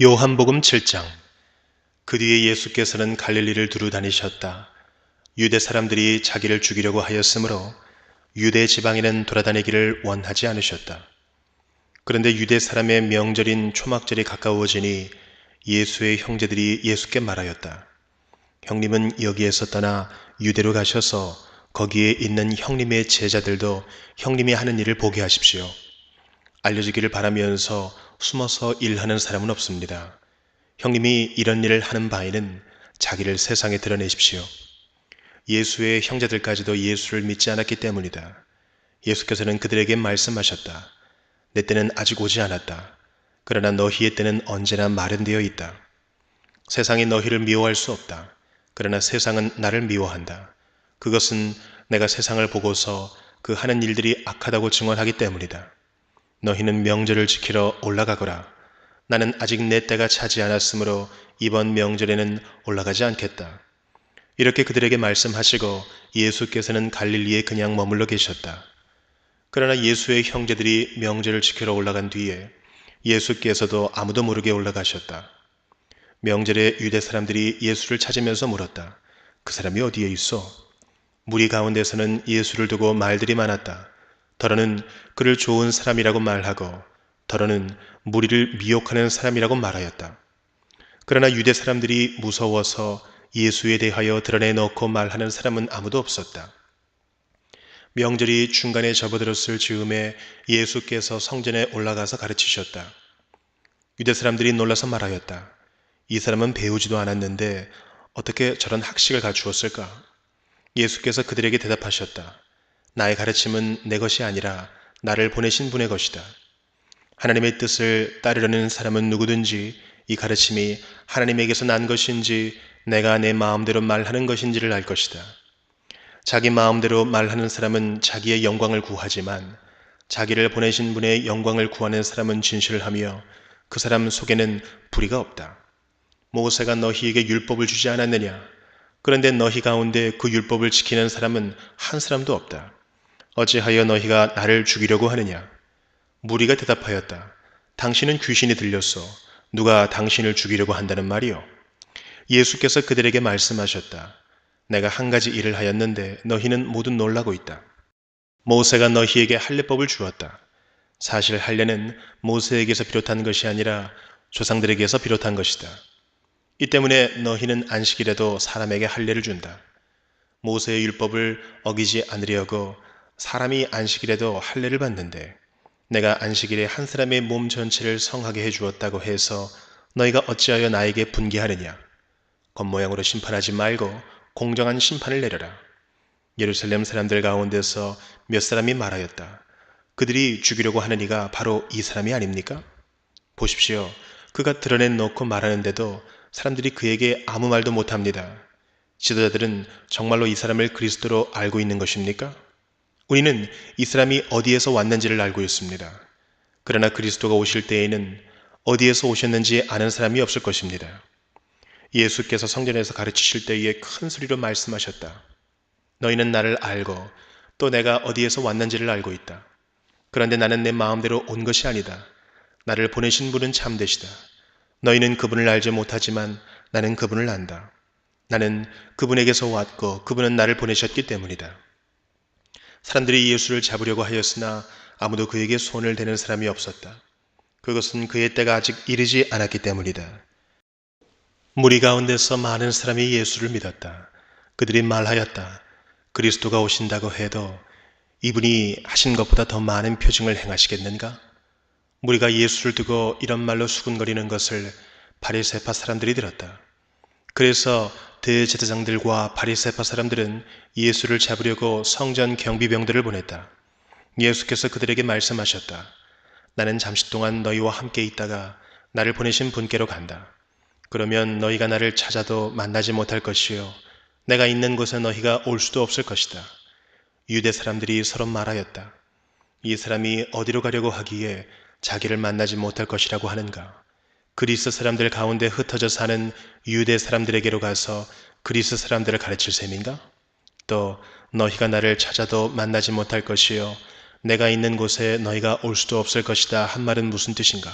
요한복음 7장. 그 뒤에 예수께서는 갈릴리를 두루 다니셨다. 유대 사람들이 자기를 죽이려고 하였으므로 유대 지방에는 돌아다니기를 원하지 않으셨다. 그런데 유대 사람의 명절인 초막절이 가까워지니 예수의 형제들이 예수께 말하였다. 형님은 여기에서 떠나 유대로 가셔서 거기에 있는 형님의 제자들도 형님이 하는 일을 보게 하십시오. 알려지기를 바라면서 숨어서 일하는 사람은 없습니다. 형님이 이런 일을 하는 바에는 자기를 세상에 드러내십시오. 예수의 형제들까지도 예수를 믿지 않았기 때문이다. 예수께서는 그들에게 말씀하셨다. 내 때는 아직 오지 않았다. 그러나 너희의 때는 언제나 마련되어 있다. 세상이 너희를 미워할 수 없다. 그러나 세상은 나를 미워한다. 그것은 내가 세상을 보고서 그 하는 일들이 악하다고 증언하기 때문이다. 너희는 명절을 지키러 올라가거라. 나는 아직 내 때가 차지 않았으므로 이번 명절에는 올라가지 않겠다. 이렇게 그들에게 말씀하시고 예수께서는 갈릴리에 그냥 머물러 계셨다. 그러나 예수의 형제들이 명절을 지키러 올라간 뒤에 예수께서도 아무도 모르게 올라가셨다. 명절에 유대 사람들이 예수를 찾으면서 물었다. 그 사람이 어디에 있어? 무리 가운데서는 예수를 두고 말들이 많았다. 더러는 그를 좋은 사람이라고 말하고 더러는 무리를 미혹하는 사람이라고 말하였다. 그러나 유대 사람들이 무서워서 예수에 대하여 드러내놓고 말하는 사람은 아무도 없었다. 명절이 중간에 접어들었을 즈음에 예수께서 성전에 올라가서 가르치셨다. 유대 사람들이 놀라서 말하였다. 이 사람은 배우지도 않았는데 어떻게 저런 학식을 갖추었을까? 예수께서 그들에게 대답하셨다. 나의 가르침은 내 것이 아니라 나를 보내신 분의 것이다. 하나님의 뜻을 따르려는 사람은 누구든지 이 가르침이 하나님에게서 난 것인지 내가 내 마음대로 말하는 것인지를 알 것이다. 자기 마음대로 말하는 사람은 자기의 영광을 구하지만 자기를 보내신 분의 영광을 구하는 사람은 진실을 하며 그 사람 속에는 불의가 없다. 모세가 너희에게 율법을 주지 않았느냐? 그런데 너희 가운데 그 율법을 지키는 사람은 한 사람도 없다. 어찌하여 너희가 나를 죽이려고 하느냐? 무리가 대답하였다. 당신은 귀신이 들렸소. 누가 당신을 죽이려고 한다는 말이요? 예수께서 그들에게 말씀하셨다. 내가 한 가지 일을 하였는데 너희는 모두 놀라고 있다. 모세가 너희에게 할례법을 주었다. 사실 할례는 모세에게서 비롯한 것이 아니라 조상들에게서 비롯한 것이다. 이 때문에 너희는 안식일에도 사람에게 할례를 준다. 모세의 율법을 어기지 않으려고 사람이 안식일에도 할례를 받는데 내가 안식일에 한 사람의 몸 전체를 성하게 해주었다고 해서 너희가 어찌하여 나에게 분개하느냐? 겉모양으로 심판하지 말고 공정한 심판을 내려라. 예루살렘 사람들 가운데서 몇 사람이 말하였다. 그들이 죽이려고 하는 이가 바로 이 사람이 아닙니까? 보십시오. 그가 드러내놓고 말하는데도 사람들이 그에게 아무 말도 못합니다. 지도자들은 정말로 이 사람을 그리스도로 알고 있는 것입니까? 우리는 이 사람이 어디에서 왔는지를 알고 있습니다. 그러나 그리스도가 오실 때에는 어디에서 오셨는지 아는 사람이 없을 것입니다. 예수께서 성전에서 가르치실 때에 큰 소리로 말씀하셨다. 너희는 나를 알고 또 내가 어디에서 왔는지를 알고 있다. 그런데 나는 내 마음대로 온 것이 아니다. 나를 보내신 분은 참되시다. 너희는 그분을 알지 못하지만 나는 그분을 안다. 나는 그분에게서 왔고 그분은 나를 보내셨기 때문이다. 사람들이 예수를 잡으려고 하였으나 아무도 그에게 손을 대는 사람이 없었다. 그것은 그의 때가 아직 이르지 않았기 때문이다. 무리 가운데서 많은 사람이 예수를 믿었다. 그들이 말하였다. 그리스도가 오신다고 해도 이분이 하신 것보다 더 많은 표징을 행하시겠는가? 무리가 예수를 두고 이런 말로 수군거리는 것을 바리새파 사람들이 들었다. 그래서 대제사장들과 바리새파 사람들은 예수를 잡으려고 성전 경비병들을 보냈다. 예수께서 그들에게 말씀하셨다. 나는 잠시 동안 너희와 함께 있다가 나를 보내신 분께로 간다. 그러면 너희가 나를 찾아도 만나지 못할 것이요 내가 있는 곳에 너희가 올 수도 없을 것이다. 유대 사람들이 서로 말하였다. 이 사람이 어디로 가려고 하기에 자기를 만나지 못할 것이라고 하는가? 그리스 사람들 가운데 흩어져 사는 유대 사람들에게로 가서 그리스 사람들을 가르칠 셈인가? 또 너희가 나를 찾아도 만나지 못할 것이요 내가 있는 곳에 너희가 올 수도 없을 것이다 한 말은 무슨 뜻인가?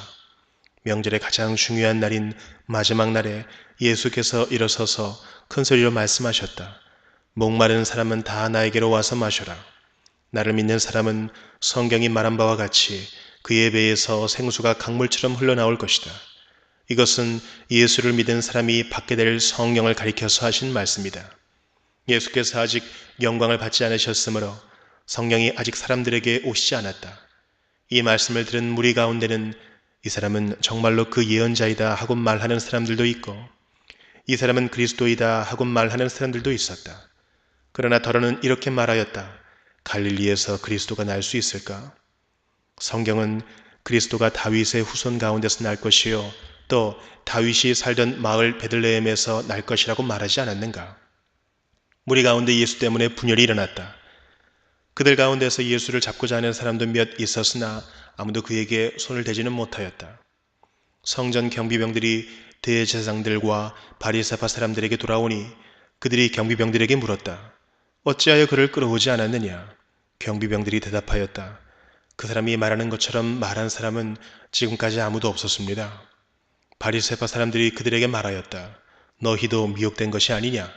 명절의 가장 중요한 날인 마지막 날에 예수께서 일어서서 큰 소리로 말씀하셨다. 목마른 사람은 다 나에게로 와서 마셔라. 나를 믿는 사람은 성경이 말한 바와 같이 그의 배에서 생수가 강물처럼 흘러나올 것이다. 이것은 예수를 믿은 사람이 받게 될 성령을 가리켜서 하신 말씀이다. 예수께서 아직 영광을 받지 않으셨으므로 성령이 아직 사람들에게 오시지 않았다. 이 말씀을 들은 무리 가운데는 이 사람은 정말로 그 예언자이다 하고 말하는 사람들도 있고 이 사람은 그리스도이다 하고 말하는 사람들도 있었다. 그러나 더러는 이렇게 말하였다. 갈릴리에서 그리스도가 날 수 있을까? 성경은 그리스도가 다윗의 후손 가운데서 날 것이요 또 다윗이 살던 마을 베들레헴에서 날 것이라고 말하지 않았는가? 무리 가운데 예수 때문에 분열이 일어났다. 그들 가운데서 예수를 잡고자 하는 사람도 몇 있었으나 아무도 그에게 손을 대지는 못하였다. 성전 경비병들이 대제사장들과 바리새파 사람들에게 돌아오니 그들이 경비병들에게 물었다. 어찌하여 그를 끌어오지 않았느냐? 경비병들이 대답하였다. 그 사람이 말하는 것처럼 말한 사람은 지금까지 아무도 없었습니다. 바리새파 사람들이 그들에게 말하였다. 너희도 미혹된 것이 아니냐?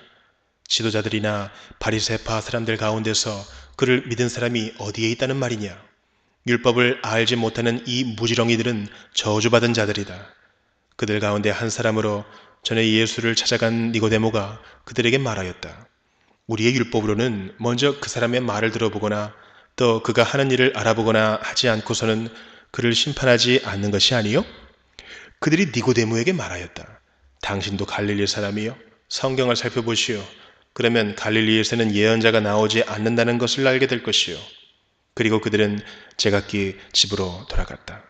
지도자들이나 바리새파 사람들 가운데서 그를 믿은 사람이 어디에 있다는 말이냐? 율법을 알지 못하는 이 무지렁이들은 저주받은 자들이다. 그들 가운데 한 사람으로 전에 예수를 찾아간 니고데모가 그들에게 말하였다. 우리의 율법으로는 먼저 그 사람의 말을 들어보거나 또 그가 하는 일을 알아보거나 하지 않고서는 그를 심판하지 않는 것이 아니요? 그들이 니고데모에게 말하였다. 당신도 갈릴리 사람이요? 성경을 살펴보시오. 그러면 갈릴리에서는 예언자가 나오지 않는다는 것을 알게 될 것이요. 그리고 그들은 제각기 집으로 돌아갔다.